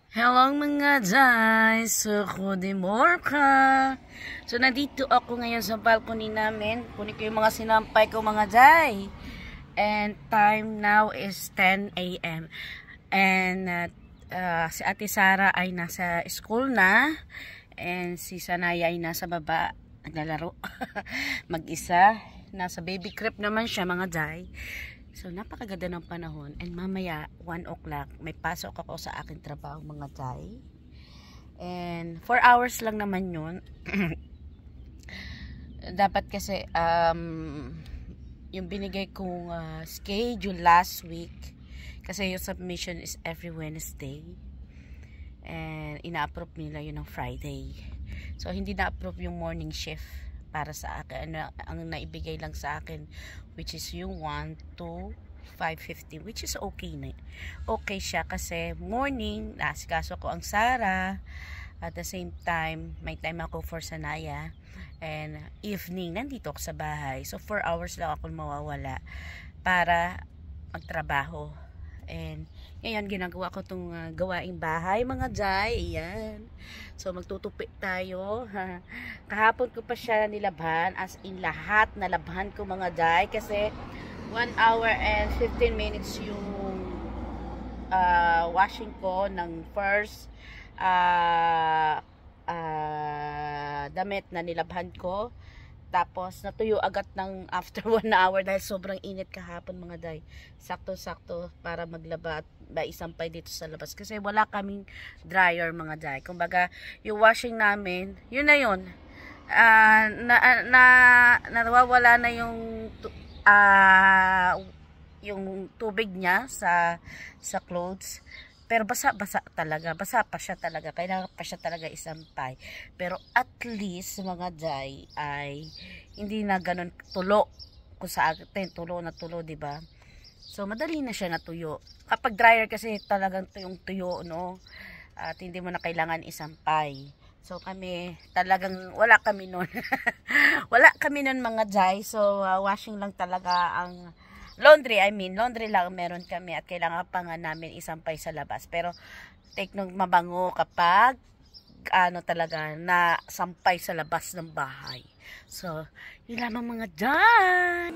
Hello mga Jai! So, Kudimorka! So, nandito ako ngayon sa balcony namin. Kunin ko yung mga sinampay ko mga Jai. And time now is 10 a.m. And si Ate Sara ay nasa school na. And si Sanaya ay nasa baba. Naglalaro. Mag-isa. Nasa baby crib naman siya mga Jai. So, napakaganda ng panahon. And mamaya, 1 o'clock, may pasok ako sa aking trabaho, mga Jai. And 4 hours lang naman yun. Dapat kasi, yung binigay kong schedule last week, kasi yung submission is every Wednesday. And ina-approve nila yun ng Friday. So, hindi na-approve yung morning shift para sa akin. Ang naibigay lang sa akin, which is yung 1 to 5:50, which is okay na. Okay siya kasi morning, nasikaso ko ang Sara. At the same time, may time ako for Sanaya. And evening, nandito ako sa bahay. So, 4 hours lang ako mawawala para magtrabaho. And ngayon, ginagawa ko itong gawaing bahay, mga Jai. Ayan. So, magtutupi tayo. Kahapon ko pa siya nilabhan. As in, lahat nalabhan ko, mga Jai. Kasi 1 hour and 15 minutes yung washing ko ng first damit na nilabhan ko. Tapos, natuyo agad ng after 1 hour dahil sobrang init kahapon, mga Day. Sakto-sakto para maglaba at maisampay dito sa labas. Kasi wala kaming dryer, mga Day. Kumbaga, yung washing namin, yun na yun. Nawawala na yung tubig niya sa clothes. Pero basa-basa talaga. Basa pa siya talaga. Kailangan pa siya talaga isampay. Pero at least, mga Jai, ay hindi na ganun tulo. Kung sa atin, tulo na tulo, diba? So, madali na siya natuyo. Kapag dryer kasi talagang tuyong-tuyo, no? At hindi mo na kailangan isampay. So, kami, talagang, wala kami nun. Wala kami nun, mga Jai. So, washing lang talaga ang laundry lang meron kami at kailangan pa nga namin isampay sa labas. Pero take nung mabango kapag talaga na sampay sa labas ng bahay. So, yun lamang, mga dyan.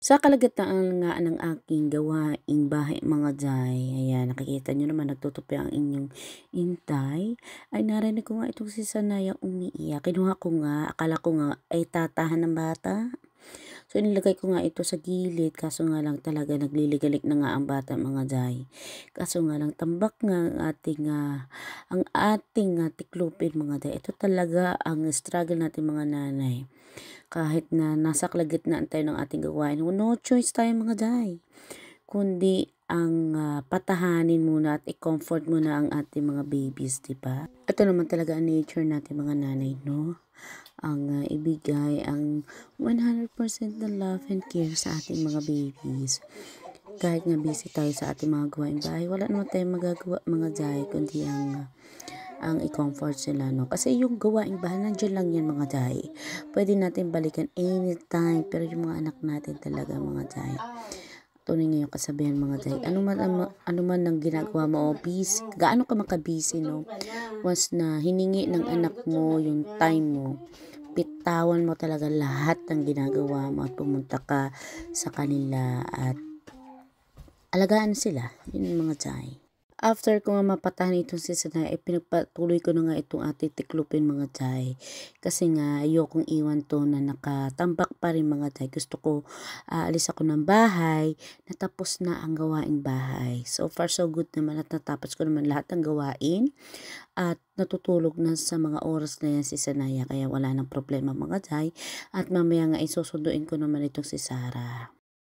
Sa kalagitnaan nga ng aking gawaing bahay, mga Jai, ayan, nakikita nyo naman nagtutupi ang inyong intay, ay narinig ko nga itong si Sanaya umiiyak. Kinuha ko nga, akala ko nga ay tatahan ng bata. So, inilagay ko nga ito sa gilid, kaso nga lang talaga nagliligalik na nga ang bata, mga Jai. Kaso nga lang tambak nga ang ating tiklupin, mga Jai. Ito talaga ang struggle natin, mga nanay. Kahit na nasa kalagitnaan tayo ng ating gawain, no choice tayo, mga Jai, kundi ang patahanin muna at i-comfort muna ang ating mga babies, diba? Ito naman talaga ang nature natin, mga nanay, no? Ang ibigay ang 100% na love and care sa ating mga babies. Kahit nga busy tayo sa ating mga gawain bahay, wala naman tayong magagawa, mga Jai, kundi ang i-comfort sila, no? Kasi yung gawaing bahay, nandiyan lang yan, mga Jai. Pwede natin balikan anytime, pero yung mga anak natin talaga, mga Jai, tunay nga yung kasabihan, mga Jai. Ano man ang ginagawa mo, busy, gaano ka makabusy, no? Once na hiningi ng anak mo yung time mo, bitawan mo talaga lahat ng ginagawa mo at pumunta ka sa kanila at alagaan sila. Yun yung mga Jai. After ko nga mapatahan itong si Sanaya, pinagpatuloy ko na nga itong ating tiklupin, mga Jai. Kasi nga, ayokong iwan to na nakatambak pa rin, mga Jai. Gusto ko, alis ako ng bahay, natapos na ang gawaing bahay. So far, so good naman at natapos ko naman lahat ng gawain. At natutulog na sa mga oras na yan si Sanaya. Kaya wala nang problema, mga Jai. At mamaya nga isusunduin ko naman itong si Sara.